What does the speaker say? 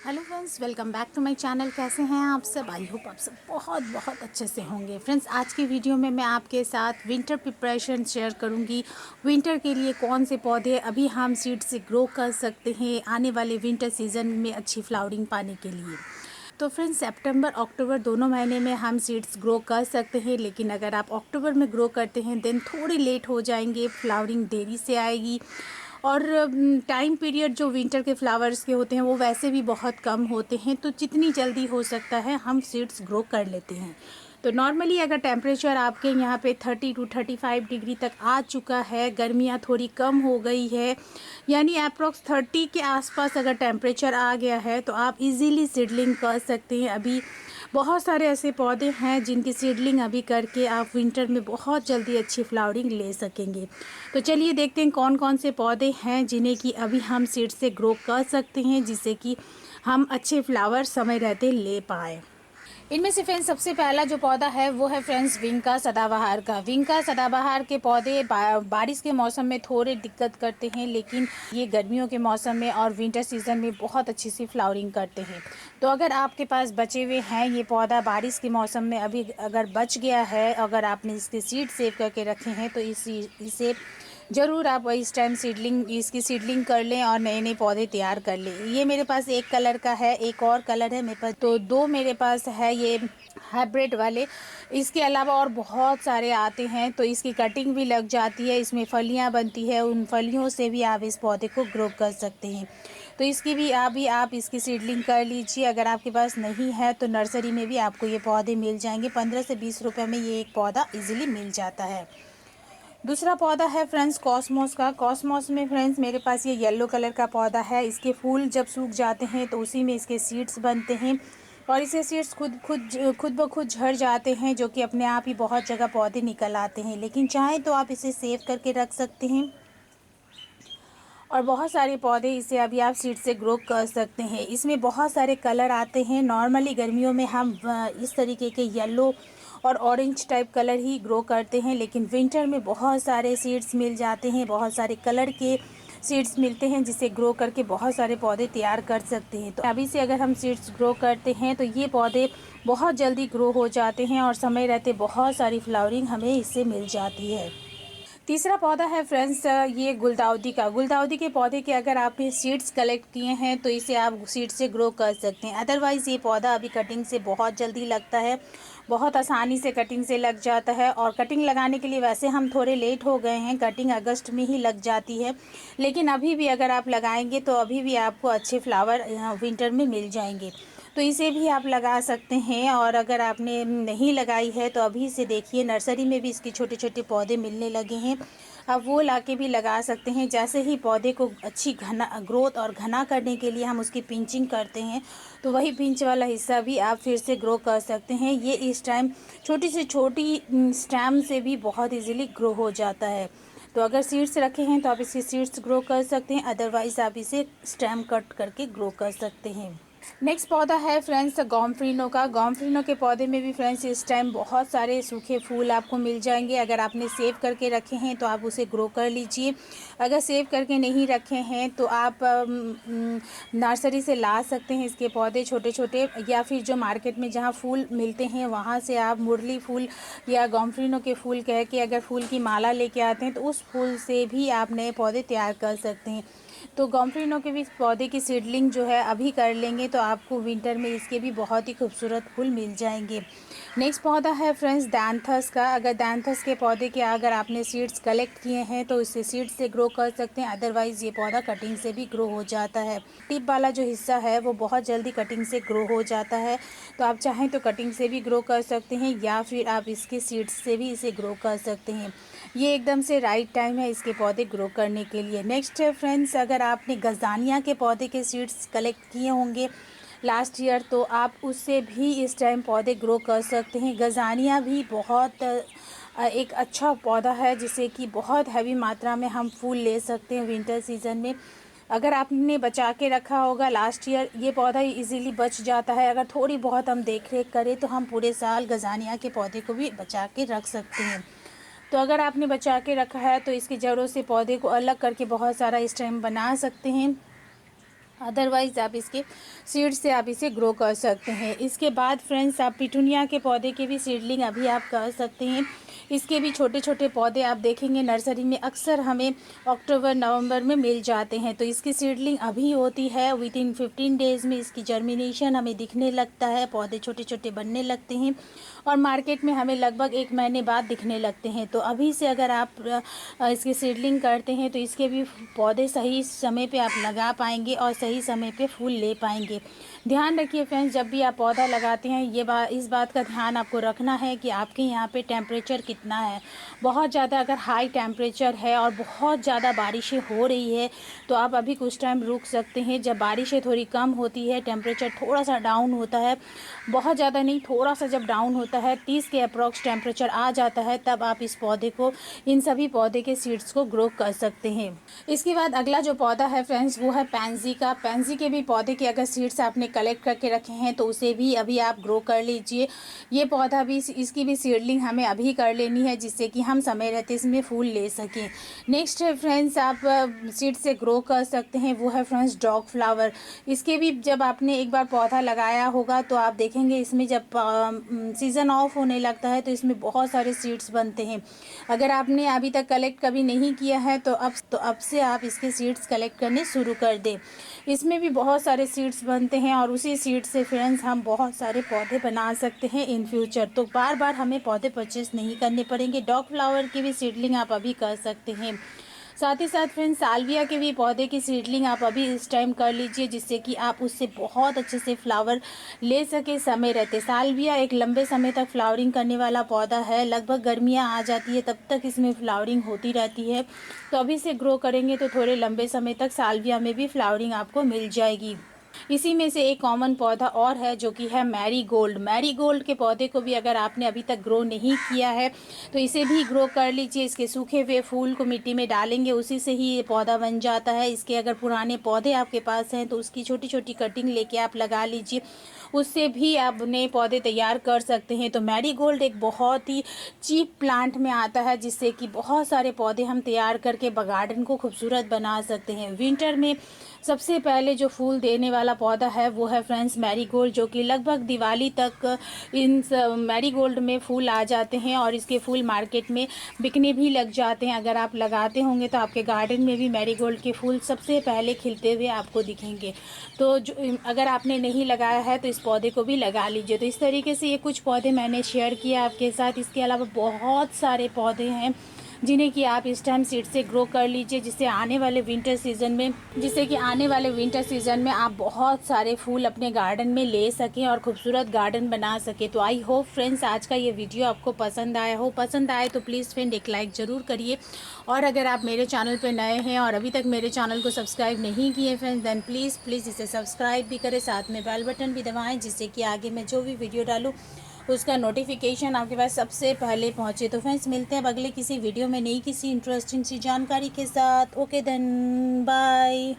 Hello friends, welcome back to my channel. कैसे हैं आप सब? आई होप आप सब बहुत बहुत अच्छे से होंगे। फ्रेंड्स, आज की वीडियो में मैं आपके साथ विंटर प्रिपरेशन शेयर करूंगी। विंटर के लिए कौन से पौधे अभी हम सीड से ग्रो कर सकते हैं आने वाले विंटर सीजन में अच्छी फ्लावरिंग पाने के लिए। तो फ्रेंड्स, सितंबर अक्टूबर दोनों महीने में हम सीड्स ग्रो कर सकते हैं, लेकिन अगर आप अक्टूबर में ग्रो करते हैं देन थोड़ी लेट हो जाएंगे, फ्लावरिंग देरी से आएगी। और टाइम पीरियड जो विंटर के फ्लावर्स के होते हैं वो वैसे भी बहुत कम होते हैं, तो जितनी जल्दी हो सकता है हम सीड्स ग्रो कर लेते हैं। तो नॉर्मली अगर टेम्परेचर आपके यहाँ पे 30 to 35 डिग्री तक आ चुका है, गर्मियाँ थोड़ी कम हो गई है, यानी अप्रॉक्स 30 के आसपास अगर टेम्परेचर आ गया है तो आप इजीली सीडलिंग कर सकते हैं। अभी बहुत सारे ऐसे पौधे हैं जिनकी सीडलिंग अभी करके आप विंटर में बहुत जल्दी अच्छी फ्लावरिंग ले सकेंगे। तो चलिए देखते हैं कौन कौन से पौधे हैं जिन्हें कि अभी हम सीड से ग्रो कर सकते हैं, जिससे कि हम अच्छे फ्लावर समय रहते ले पाए। इनमें से फ्रेंड्स सबसे पहला जो पौधा है वो है फ्रेंड्स विंका सदाबहार का। विंका सदाबहार के पौधे बारिश के मौसम में थोड़े दिक्कत करते हैं, लेकिन ये गर्मियों के मौसम में और विंटर सीजन में बहुत अच्छी सी फ्लावरिंग करते हैं। तो अगर आपके पास बचे हुए हैं ये पौधा बारिश के मौसम में अभी अगर बच गया है, अगर आपने इसके सीड सेव करके रखे हैं तो इसे ज़रूर आप इस टाइम इसकी सीडलिंग कर लें और नए नए पौधे तैयार कर लें। ये मेरे पास एक कलर का है, एक और कलर है मेरे पास, तो दो मेरे पास है ये हाइब्रिड वाले। इसके अलावा और बहुत सारे आते हैं, तो इसकी कटिंग भी लग जाती है, इसमें फलियां बनती है, उन फलियों से भी आप इस पौधे को ग्रो कर सकते हैं। तो इसकी भी आप इसकी सीडलिंग कर लीजिए। अगर आपके पास नहीं है तो नर्सरी में भी आपको ये पौधे मिल जाएंगे, 15 से 20 रुपये में ये एक पौधा इजीली मिल जाता है। दूसरा पौधा है फ्रेंड्स कॉस्मोस का। कॉस्मोस में फ्रेंड्स मेरे पास ये येलो कलर का पौधा है। इसके फूल जब सूख जाते हैं तो उसी में इसके सीड्स बनते हैं, और इसके सीड्स खुद ब खुद झड़ जाते हैं, जो कि अपने आप ही बहुत जगह पौधे निकल आते हैं। लेकिन चाहें तो आप इसे सेव करके रख सकते हैं, और बहुत सारे पौधे इसे अभी आप सीड से ग्रो कर सकते हैं। इसमें बहुत सारे कलर आते हैं। नॉर्मली गर्मियों में हम इस तरीके के येलो और ऑरेंज टाइप कलर ही ग्रो करते हैं, लेकिन विंटर में बहुत सारे सीड्स मिल जाते हैं, बहुत सारे कलर के सीड्स मिलते हैं जिसे ग्रो करके बहुत सारे पौधे तैयार कर सकते हैं। तो अभी से अगर हम सीड्स ग्रो करते हैं तो ये पौधे बहुत जल्दी ग्रो हो जाते हैं और समय रहते बहुत सारी फ्लावरिंग हमें इससे मिल जाती है। तीसरा पौधा है फ्रेंड्स ये गुलदाउदी का। गुलदाउदी के पौधे के अगर आपने सीड्स कलेक्ट किए हैं तो इसे आप सीड से ग्रो कर सकते हैं। अदरवाइज़ ये पौधा अभी कटिंग से बहुत जल्दी लगता है, बहुत आसानी से कटिंग से लग जाता है। और कटिंग लगाने के लिए वैसे हम थोड़े लेट हो गए हैं, कटिंग अगस्त में ही लग जाती है, लेकिन अभी भी अगर आप लगाएंगे तो अभी भी आपको अच्छे फ्लावर विंटर में मिल जाएंगे। तो इसे भी आप लगा सकते हैं। और अगर आपने नहीं लगाई है तो अभी से देखिए, नर्सरी में भी इसके छोटे छोटे पौधे मिलने लगे हैं, आप वो लाके भी लगा सकते हैं। जैसे ही पौधे को अच्छी घना ग्रोथ और घना करने के लिए हम उसकी पिंचिंग करते हैं, तो वही पिंच वाला हिस्सा भी आप फिर से ग्रो कर सकते हैं। ये इस टाइम छोटी से छोटी स्टेम से भी बहुत इजीली ग्रो हो जाता है। तो अगर सीड्स रखे हैं तो आप इसके सीड्स ग्रो कर सकते हैं, अदरवाइज़ आप इसे स्टेम कट करके ग्रो कर सकते हैं। नेक्स्ट पौधा है फ्रेंड्स गॉम्फ्रिनो का। गॉम्फ्रिनो के पौधे में भी फ्रेंड्स इस टाइम बहुत सारे सूखे फूल आपको मिल जाएंगे। अगर आपने सेव करके रखे हैं तो आप उसे ग्रो कर लीजिए। अगर सेव करके नहीं रखे हैं तो आप नर्सरी से ला सकते हैं इसके पौधे छोटे छोटे, या फिर जो मार्केट में जहाँ फूल मिलते हैं वहाँ से आप मुरली फूल या गॉम्फ्रिनो के फूल कह के अगर फूल की माला लेके आते हैं तो उस फूल से भी आप नए पौधे तैयार कर सकते हैं। तो गॉम्फ्रिनो के भी पौधे की सीडलिंग जो है अभी कर लेंगे तो आपको विंटर में इसके भी बहुत ही खूबसूरत फूल मिल जाएंगे। नेक्स्ट पौधा है फ्रेंड्स दैंथस का। अगर दैंथस के पौधे के अगर आपने सीड्स कलेक्ट किए हैं तो इससे सीड्स से ग्रो कर सकते हैं, अदरवाइज़ ये पौधा कटिंग से भी ग्रो हो जाता है। टिप वाला जो हिस्सा है वो बहुत जल्दी कटिंग से ग्रो हो जाता है, तो आप चाहें तो कटिंग से भी ग्रो कर सकते हैं, या फिर आप इसके सीड्स से भी इसे ग्रो कर सकते हैं। ये एकदम से राइट टाइम है इसके पौधे ग्रो करने के लिए। नेक्स्ट है फ्रेंड्स, अगर आपने गजानिया के पौधे के सीड्स कलेक्ट किए होंगे लास्ट ईयर तो आप उससे भी इस टाइम पौधे ग्रो कर सकते हैं। गजानिया भी बहुत एक अच्छा पौधा है जिसे कि बहुत हैवी मात्रा में हम फूल ले सकते हैं विंटर सीजन में। अगर आपने बचा के रखा होगा लास्ट ईयर, ये पौधा इजीली बच जाता है। अगर थोड़ी बहुत हम देख रेख करें तो हम पूरे साल गजानिया के पौधे को भी बचा के रख सकते हैं। तो अगर आपने बचा के रखा है तो इसकी जड़ों से पौधे को अलग करके बहुत सारा स्टेम बना सकते हैं। अदरवाइज़ आप इसके सीड से आप इसे ग्रो कर सकते हैं। इसके बाद फ्रेंड्स आप पिटूनिया के पौधे के भी सीडलिंग अभी आप कर सकते हैं। इसके भी छोटे छोटे पौधे आप देखेंगे नर्सरी में अक्सर हमें अक्टूबर नवंबर में मिल जाते हैं। तो इसकी सीडलिंग अभी होती है, विदिन 15 डेज़ में इसकी जर्मिनेशन हमें दिखने लगता है, पौधे छोटे छोटे बनने लगते हैं और मार्केट में हमें लगभग 1 महीने बाद दिखने लगते हैं। तो अभी से अगर आप इसकी सीडलिंग करते हैं तो इसके भी पौधे सही समय पे आप लगा पाएंगे और सही समय पे फूल ले पाएंगे। ध्यान रखिए फ्रेंड्स, जब भी आप पौधा लगाते हैं इस बात का ध्यान आपको रखना है कि आपके यहाँ पे टेम्परेचर कितना है। बहुत ज़्यादा अगर हाई टेम्परेचर है और बहुत ज़्यादा बारिशें हो रही है तो आप अभी कुछ टाइम रुक सकते हैं। जब बारिशें थोड़ी कम होती है, टेम्परेचर थोड़ा सा डाउन होता है, बहुत ज़्यादा नहीं, थोड़ा सा जब डाउन होता है 30 के अप्रॉक्स टेम्परेचर आ जाता है, तब आप इस पौधे को, इन सभी पौधे के सीड्स को ग्रो कर सकते हैं। इसके बाद अगला जो पौधा है फ्रेंड्स वो है पैंसी का। पैंसी के भी पौधे के अगर सीड्स आपने कलेक्ट करके रखे हैं तो उसे भी अभी आप ग्रो कर लीजिए। ये पौधा भी, इसकी भी सीडलिंग हमें अभी कर लेनी है जिससे कि हम समय रहते इसमें फूल ले सकें। नेक्स्ट है फ्रेंड्स आप सीड से ग्रो कर सकते हैं, वो है फ्रेंड्स डॉग फ्लावर। इसके भी जब आपने एक बार पौधा लगाया होगा तो आप देखेंगे इसमें जब सीज़न ऑफ होने लगता है तो इसमें बहुत सारे सीड्स बनते हैं। अगर आपने अभी तक कलेक्ट कभी नहीं किया है तो अब से आप इसके सीड्स कलेक्ट करने शुरू कर दें। इसमें भी बहुत सारे सीड्स बनते हैं और उसी सीड से फ्रेंड्स हम बहुत सारे पौधे बना सकते हैं इन फ्यूचर। तो बार बार हमें पौधे परचेस नहीं करने पड़ेंगे। डॉग फ्लावर की भी सीडलिंग आप अभी कर सकते हैं। साथ ही साथ फ्रेंड्स साल्विया के भी पौधे की सीडलिंग आप अभी इस टाइम कर लीजिए जिससे कि आप उससे बहुत अच्छे से फ्लावर ले सके समय रहते। साल्विया एक लंबे समय तक फ्लावरिंग करने वाला पौधा है, लगभग गर्मियाँ आ जाती है तब तक इसमें फ्लावरिंग होती रहती है। तो अभी से ग्रो करेंगे तो थोड़े लंबे समय तक साल्विया में भी फ्लावरिंग आपको मिल जाएगी। इसी में से एक कॉमन पौधा और है जो कि है मैरीगोल्ड। मैरीगोल्ड के पौधे को भी अगर आपने अभी तक ग्रो नहीं किया है तो इसे भी ग्रो कर लीजिए। इसके सूखे हुए फूल को मिट्टी में डालेंगे, उसी से ही ये पौधा बन जाता है। इसके अगर पुराने पौधे आपके पास हैं तो उसकी छोटी छोटी कटिंग लेके आप लगा लीजिए, उससे भी आप नए पौधे तैयार कर सकते हैं। तो मैरीगोल्ड एक बहुत ही चीप प्लांट में आता है जिससे कि बहुत सारे पौधे हम तैयार करके गार्डन को खूबसूरत बना सकते हैं। विंटर में सबसे पहले जो फूल देने वाला पौधा है वो है फ्रेंड्स मैरीगोल्ड, जो कि लगभग दिवाली तक इन मैरीगोल्ड में फूल आ जाते हैं और इसके फूल मार्केट में बिकने भी लग जाते हैं। अगर आप लगाते होंगे तो आपके गार्डन में भी मैरीगोल्ड के फूल सबसे पहले खिलते हुए आपको दिखेंगे। तो जो अगर आपने नहीं लगाया है तो इस पौधे को भी लगा लीजिए। तो इस तरीके से ये कुछ पौधे मैंने शेयर किया आपके साथ। इसके अलावा बहुत सारे पौधे हैं जिन्हें कि आप इस टाइम सीड से ग्रो कर लीजिए जिससे आने वाले विंटर सीज़न में आप बहुत सारे फूल अपने गार्डन में ले सकें और खूबसूरत गार्डन बना सकें। तो आई होप फ्रेंड्स आज का ये वीडियो आपको पसंद आया हो। पसंद आए तो प्लीज़ फ्रेंड एक लाइक ज़रूर करिए और अगर आप मेरे चैनल पर नए हैं और अभी तक मेरे चैनल को सब्सक्राइब नहीं किए फ्रेंड्स देन प्लीज़ इसे सब्सक्राइब भी करें, साथ में बेल बटन भी दबाएँ जिससे कि आगे मैं जो भी वीडियो डालूँ उसका नोटिफिकेशन आपके पास सबसे पहले पहुंचे। तो फ्रेंड्स मिलते हैं अब अगले किसी वीडियो में नई किसी इंटरेस्टिंग सी जानकारी के साथ। Okay then bye.